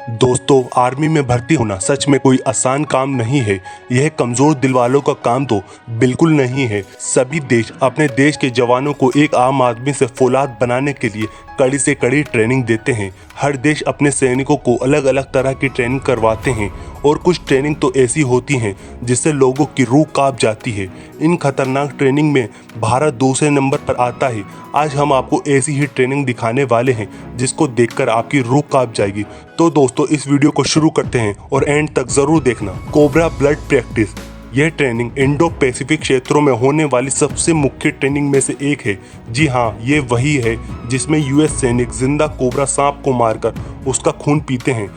दोस्तों, आर्मी में भर्ती होना सच में कोई आसान काम नहीं है। यह कमजोर दिल वालों का काम तो बिल्कुल नहीं है। सभी देश अपने देश के जवानों को एक आम आदमी से फौलाद बनाने के लिए कड़ी से कड़ी ट्रेनिंग देते हैं। हर देश अपने सैनिकों को अलग अलग तरह की ट्रेनिंग करवाते हैं और कुछ ट्रेनिंग तो ऐसी होती हैं जिससे लोगों की रूह कांप जाती है। इन खतरनाक ट्रेनिंग में भारत दूसरे नंबर पर आता है। आज हम आपको ऐसी ही ट्रेनिंग दिखाने वाले हैं जिसको देखकर आपकी रूह कांप जाएगी। तो दोस्तों, इस वीडियो को शुरू करते हैं और एंड तक जरूर देखना। कोबरा ब्लड प्रैक्टिस, यह ट्रेनिंग इंडो पैसिफिक क्षेत्रों में होने वाली सबसे मुख्य ट्रेनिंग में से एक है। जी हाँ, ये वही है जिसमें यूएस सैनिक जिंदा कोबरा सांप को मारकर उसका खून पीते हैं।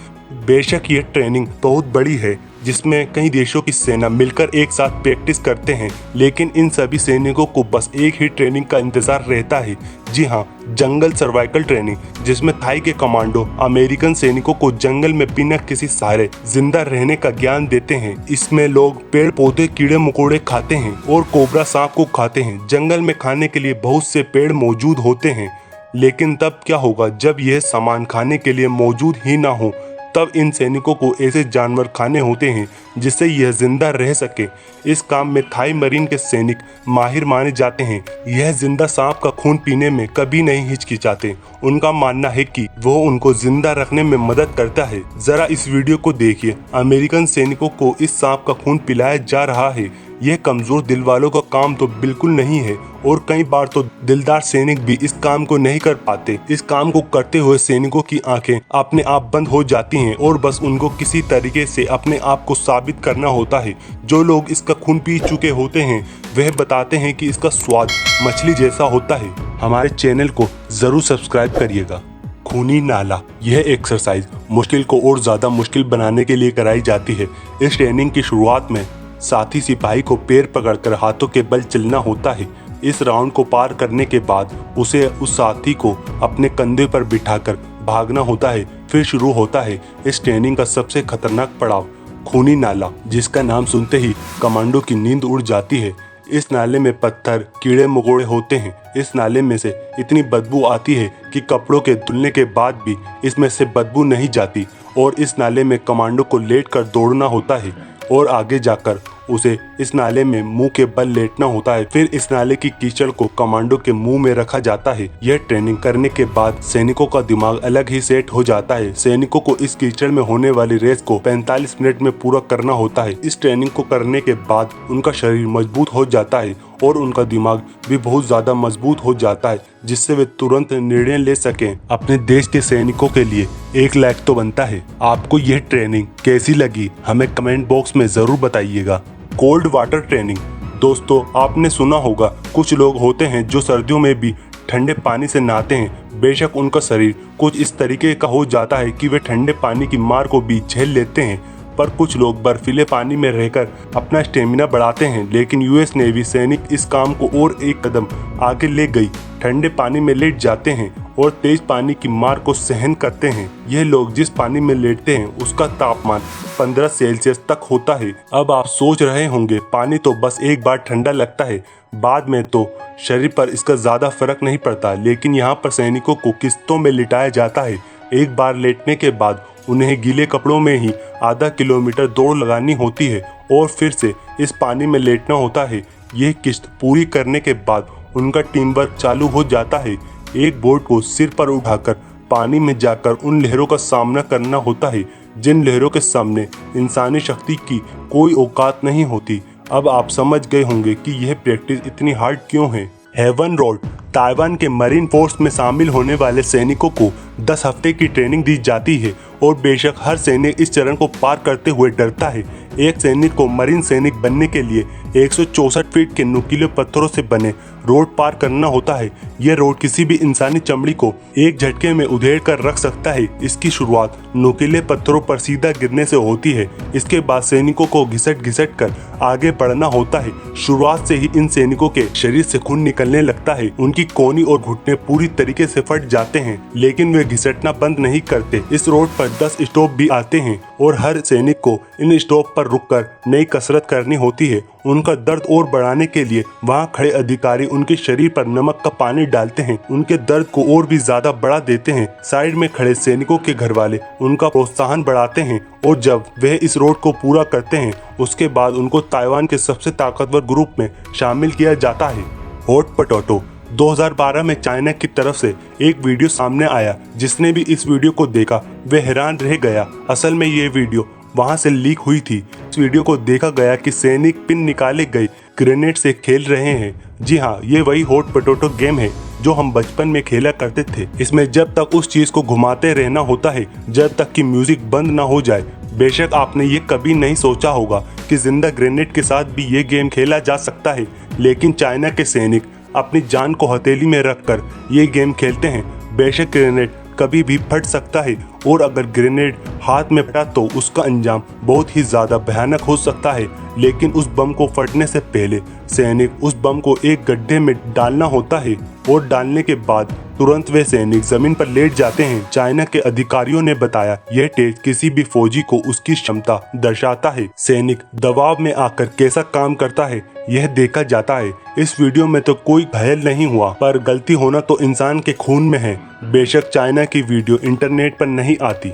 बेशक ये ट्रेनिंग बहुत बड़ी है जिसमें कई देशों की सेना मिलकर एक साथ प्रैक्टिस करते हैं, लेकिन इन सभी सैनिकों को बस एक ही ट्रेनिंग का इंतजार रहता है। जी हाँ, जंगल सर्वाइकल ट्रेनिंग, जिसमें थाई के कमांडो अमेरिकन सैनिकों को जंगल में बिना किसी सहारे जिंदा रहने का ज्ञान देते हैं। इसमें लोग पेड़ पौधे कीड़े मकोड़े खाते हैं और कोबरा सांप को खाते हैं। जंगल में खाने के लिए बहुत से पेड़ मौजूद होते हैं, लेकिन तब क्या होगा जब यह सामान खाने के लिए मौजूद ही ना हो। तब इन सैनिकों को ऐसे जानवर खाने होते हैं जिससे यह जिंदा रह सके। इस काम में थाई मरीन के सैनिक माहिर माने जाते हैं। यह जिंदा सांप का खून पीने में कभी नहीं हिचकिचाते। उनका मानना है कि वो उनको जिंदा रखने में मदद करता है। जरा इस वीडियो को देखिए। अमेरिकन सैनिकों को इस सांप का खून पिलाया जा रहा है। यह कमजोर दिल वालों का काम तो बिल्कुल नहीं है और कई बार तो दिलदार सैनिक भी इस काम को नहीं कर पाते। इस काम को करते हुए सैनिकों की आंखें अपने आप बंद हो जाती हैं और बस उनको किसी तरीके से अपने आप को साबित करना होता है। जो लोग इसका खून पी चुके होते हैं वह बताते हैं कि इसका स्वाद मछली जैसा होता है। हमारे चैनल को जरूर सब्सक्राइब करिएगा। खूनी नाला, यह एक्सरसाइज मुश्किल को और ज्यादा मुश्किल बनाने के लिए कराई जाती है। इस ट्रेनिंग की शुरुआत में साथी सिपाही को पैर पकड़कर हाथों के बल चलना होता है। इस राउंड को पार करने के बाद उसे उस साथी को अपने कंधे पर बिठाकर भागना होता है। फिर शुरू होता है इस ट्रेनिंग का सबसे खतरनाक पड़ाव, खूनी नाला, जिसका नाम सुनते ही कमांडो की नींद उड़ जाती है। इस नाले में पत्थर कीड़े मकोड़े होते हैं। इस नाले में से इतनी बदबू आती है कि कपड़ों के धुलने के बाद भी इसमें से बदबू नहीं जाती और इस नाले में कमांडो को लेट कर दौड़ना होता है और आगे जाकर उसे इस नाले में मुंह के बल लेटना होता है। फिर इस नाले की कीचड़ को कमांडो के मुंह में रखा जाता है। यह ट्रेनिंग करने के बाद सैनिकों का दिमाग अलग ही सेट हो जाता है। सैनिकों को इस कीचड़ में होने वाली रेस को 45 मिनट में पूरा करना होता है। इस ट्रेनिंग को करने के बाद उनका शरीर मजबूत हो जाता है और उनका दिमाग भी बहुत ज्यादा मजबूत हो जाता है, जिससे वे तुरंत निर्णय ले सकें। अपने देश के सैनिकों के लिए एक लाइक तो बनता है। आपको यह ट्रेनिंग कैसी लगी हमें कमेंट बॉक्स में जरूर बताइएगा। कोल्ड वाटर ट्रेनिंग, दोस्तों आपने सुना होगा कुछ लोग होते हैं जो सर्दियों में भी ठंडे पानी से नहाते हैं। बेशक उनका शरीर कुछ इस तरीके का हो जाता है कि वे ठंडे पानी की मार को भी झेल लेते हैं, पर कुछ लोग बर्फीले पानी में रहकर अपना स्टेमिना बढ़ाते हैं। लेकिन यूएस नेवी सैनिक इस काम को और एक कदम आगे ले गई। ठंडे पानी में लेट जाते हैं और तेज पानी की मार को सहन करते हैं। यह लोग जिस पानी में लेटते हैं उसका तापमान 15 सेल्सियस तक होता है। अब आप सोच रहे होंगे पानी तो बस एक बार ठंडा लगता है, बाद में तो शरीर पर इसका ज्यादा फर्क नहीं पड़ता। लेकिन यहाँ पर सैनिकों को किस्तों में लिटाया जाता है। एक बार लेटने के बाद उन्हें गीले कपड़ों में ही आधा किलोमीटर दौड़ लगानी होती है और फिर से इस पानी में लेटना होता है। यह किस्त पूरी करने के बाद उनका टीम वर्क चालू हो जाता है। एक बोट को सिर पर उठाकर पानी में जाकर उन लहरों का सामना करना होता है जिन लहरों के सामने इंसानी शक्ति की कोई औकात नहीं होती। अब आप समझ गए होंगे कि यह प्रैक्टिस इतनी हार्ड क्यों है। हेवन रोड, ताइवान के मरीन फोर्स में शामिल होने वाले सैनिकों को 10 हफ्ते की ट्रेनिंग दी जाती है और बेशक हर सैनिक इस चरण को पार करते हुए डरता है। एक सैनिक को मरीन सैनिक बनने के लिए 164 फीट के नुकीले पत्थरों से बने रोड पार करना होता है। यह रोड किसी भी इंसानी चमड़ी को एक झटके में उधेड़ कर रख सकता है। इसकी शुरुआत नुकीले पत्थरों पर सीधा गिरने से होती है। इसके बाद सैनिकों को घिसट घिसट कर आगे बढ़ना होता है। शुरुआत से ही इन सैनिकों के शरीर से खून निकलने लगता है। उनकी कोहनी और घुटने पूरी तरीके से फट जाते हैं, लेकिन वे में घिसटना बंद नहीं करते। इस रोड पर 10 स्टॉप भी आते हैं और हर सैनिक को इन स्टॉप पर रुककर नई कसरत करनी होती है। उनका दर्द और बढ़ाने के लिए वहाँ खड़े अधिकारी उनके शरीर पर नमक का पानी डालते हैं, उनके दर्द को और भी ज्यादा बढ़ा देते हैं। साइड में खड़े सैनिकों के घर वाले उनका प्रोत्साहन बढ़ाते हैं और जब वह इस रोड को पूरा करते हैं उसके बाद उनको ताइवान के सबसे ताकतवर ग्रुप में शामिल किया जाता है। हॉट पोटैटो 2012 में चाइना की तरफ से एक वीडियो सामने आया। जिसने भी इस वीडियो को देखा वह हैरान रह गया। असल में ये वीडियो वहां से लीक हुई थी। इस वीडियो को देखा गया कि सैनिक पिन निकाले गए ग्रेनेड से खेल रहे हैं। जी हाँ, ये वही हॉट पोटैटो गेम है जो हम बचपन में खेला करते थे। इसमें जब तक उस चीज को घुमाते रहना होता है जब तक कि म्यूजिक बंद ना हो जाए। बेशक आपने ये कभी नहीं सोचा होगा कि जिंदा ग्रेनेड के साथ भी ये गेम खेला जा सकता है, लेकिन चाइना के सैनिक अपनी जान को हथेली में रखकर ये गेम खेलते हैं। बेशक ग्रेनेड कभी भी फट सकता है और अगर ग्रेनेड हाथ में फटा तो उसका अंजाम बहुत ही ज्यादा भयानक हो सकता है। लेकिन उस बम को फटने से पहले सैनिक उस बम को एक गड्ढे में डालना होता है और डालने के बाद तुरंत वे सैनिक जमीन पर लेट जाते हैं। चाइना के अधिकारियों ने बताया यह टेस्ट किसी भी फौजी को उसकी क्षमता दर्शाता है। सैनिक दबाव में आकर कैसा काम करता है यह देखा जाता है। इस वीडियो में तो कोई घायल नहीं हुआ, पर गलती होना तो इंसान के खून में है। बेशक चाइना की वीडियो इंटरनेट पर नहीं आती।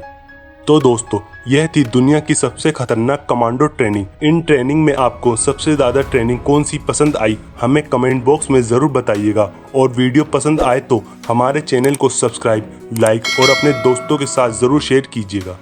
तो दोस्तों, यह थी दुनिया की सबसे खतरनाक कमांडो ट्रेनिंग। इन ट्रेनिंग में आपको सबसे ज्यादा ट्रेनिंग कौन सी पसंद आई हमें कमेंट बॉक्स में जरूर बताइएगा। और वीडियो पसंद आए तो हमारे चैनल को सब्सक्राइब, लाइक और अपने दोस्तों के साथ जरूर शेयर कीजिएगा।